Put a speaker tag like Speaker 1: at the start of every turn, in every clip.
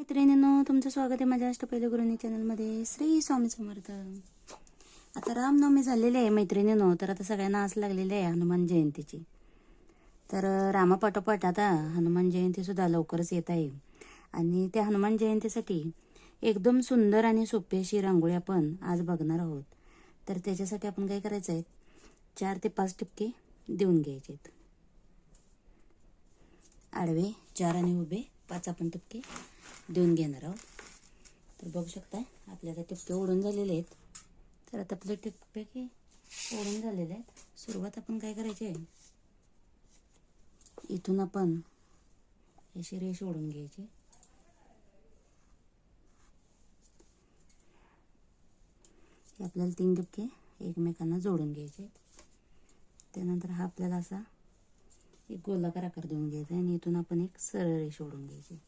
Speaker 1: मैत्रिणींनो, तुमचं स्वागत आहे माझ्या अष्टपैलू गृहिणी चॅनलमध्ये. श्री स्वामी समर्थ. आता रामनवमी झालेली आहे मैत्रिणींनो, तर आता सगळ्यांना आस लागलेली आहे हनुमान जयंतीची. तर रामापाठोपाठ आता हनुमान जयंतीसुद्धा लवकरच येत आहे. आणि त्या हनुमान जयंतीसाठी एकदम सुंदर आणि सोपी अशी रांगोळी आपण आज बघणार आहोत. तर त्याच्यासाठी आपण काय करायचं आहे, 4 ते 5 टिपके देऊन घ्यायचे आहेत. आडवे 4 आणि उभे 5 आपण टिपके देऊन घेणार आहोत. तर बघू शकता आपल्याला टिपके ओढून झालेले आहेत. तर आता आपले टिपके ओढून झालेले आहेत. सुरुवात आपण काय करायची आहे, इथून आपण अशी रेष ओढून घ्यायची. आपल्याला 3 टिपके एकमेकांना जोडून घ्यायचे. त्यानंतर हा आपल्याला असा एक गोलाकार आकार देऊन घ्यायचा आणि इथून आपण एक सरळ रेष ओढून घ्यायची.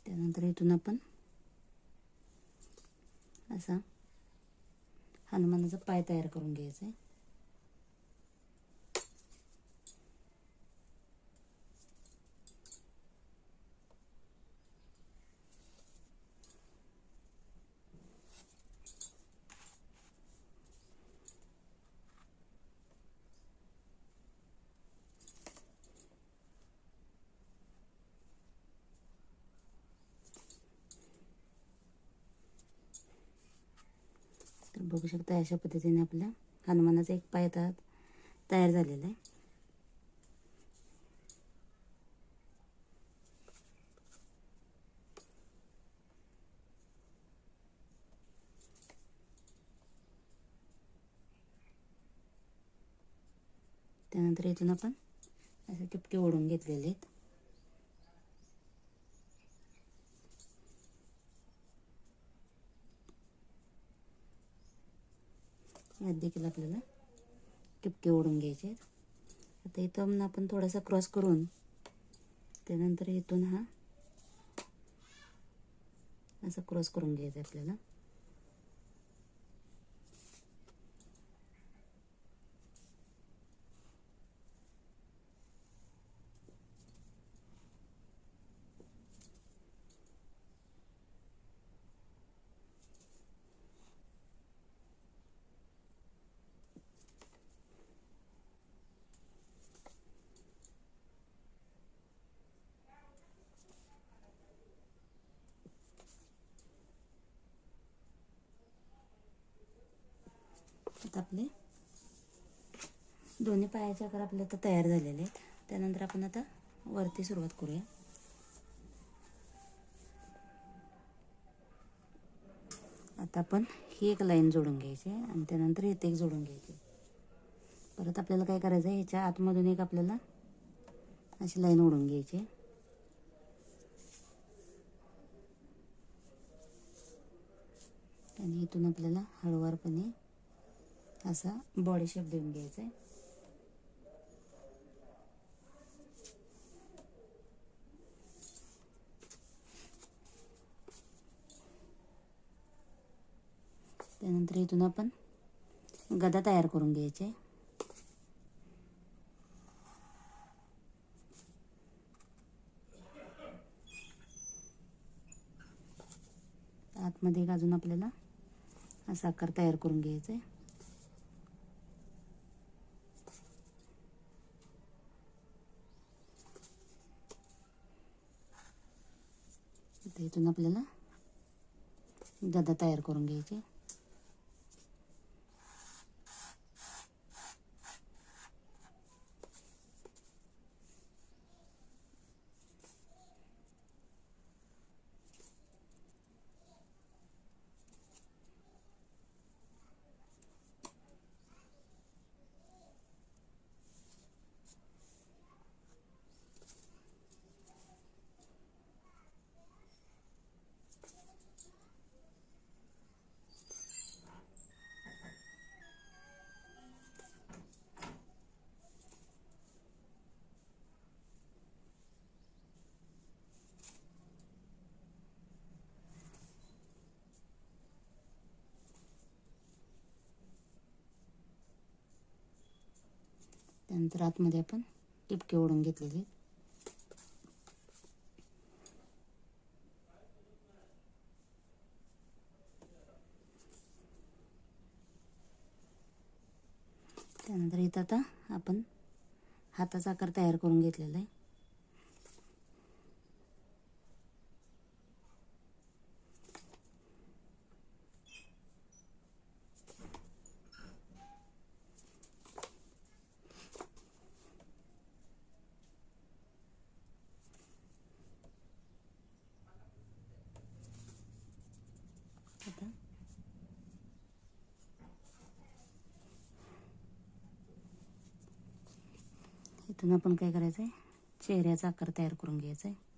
Speaker 1: त्यानंतर इथून आपण असा हनुमानाचा पाय तयार करून घ्यायचा आहे. तर बघू शकता अशा पद्धतीने आपल्या हनुमानाचा एक पाय तयार झालेला आहे. त्यानंतर इथून आपण असे टिपके ओढून घेतलेले आहेत. यात देखील आपल्याला टिपके ओढून घ्यायचे आहेत. आता इथून आपण थोडासा क्रॉस करून त्यानंतर इथून हा असा क्रॉस करून घ्यायचा आपल्याला. आता आपले दोन्ही पायाचे आकार आपले आता तयार झालेले आहेत. त्यानंतर आपण आता वरती सुरुवात करूया. आता आपण ही एक लाईन जोडून घ्यायची आणि त्यानंतर इथे एक जोडून घ्यायची. परत आपल्याला काय करायचं आहे, ह्याच्या आतमधून एक आपल्याला अशी लाईन ओढून घ्यायची आणि इथून आपल्याला हळूवारपणे असा बॉडी शेप देऊन घ्यायचा आहे. त्यानंतर इथून आपण गदा तयार करून घ्यायचे. आतमध्ये एक अजून आपल्याला असा आकार तयार करून घ्यायचा आहे. इथून आपल्याला गदा तयार करून घ्यायची. त्यानंतर आतमध्ये आपण टिपके ओढून घेतलेले. त्यानंतर इथं आता आपण हाताचा आकार तयार करून घेतलेला आहे. आता इथून आपण काय करायचं आहे, चेहऱ्याचा आकार तयार करून घ्यायचा आहे.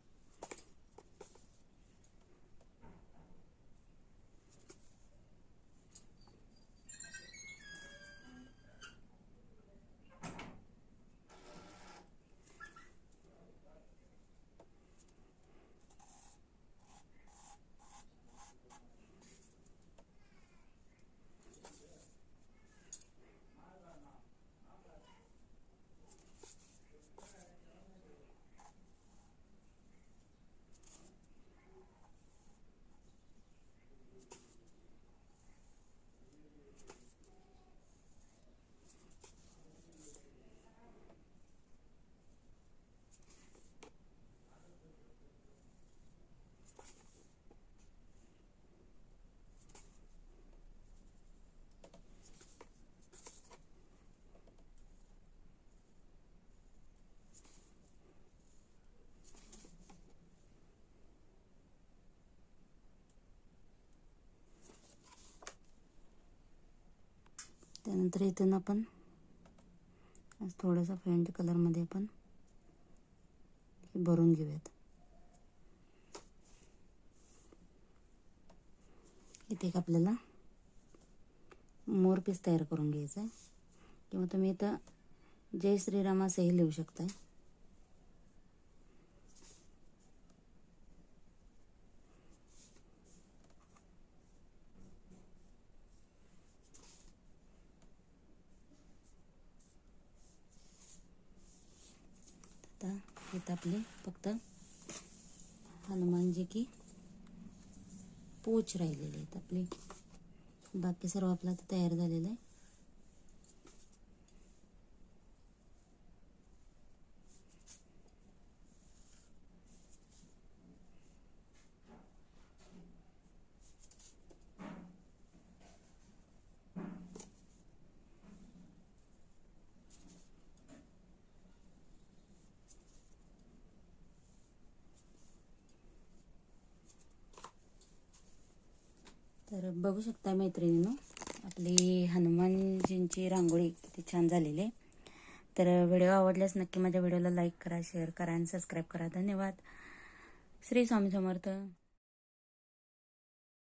Speaker 1: त्यानंतर इथून आपण थोडासा फेंट कलरमध्ये आपण हे भरून घेऊयात. इथे एक आपल्याला मोरपीस तयार करून घ्यायचा आहे, किंवा तुम्ही इथं जय श्रीराम असंही लिहू शकताय. आता इथं आपले फक्त हनुमानजी की पूछ राहिलेली आहेत आपली. बाकी सर्व आपलं आता तयार झालेलं आहे. तर बघू शकता मैत्रिणींनो, आपली हनुमानजींची रांगोळी किती छान झालेली आहे. तर व्हिडिओ आवडल्यास नक्की माझ्या व्हिडिओला लाईक करा, शेअर करा आणि सबस्क्राईब करा. धन्यवाद. श्री स्वामी समर्थ.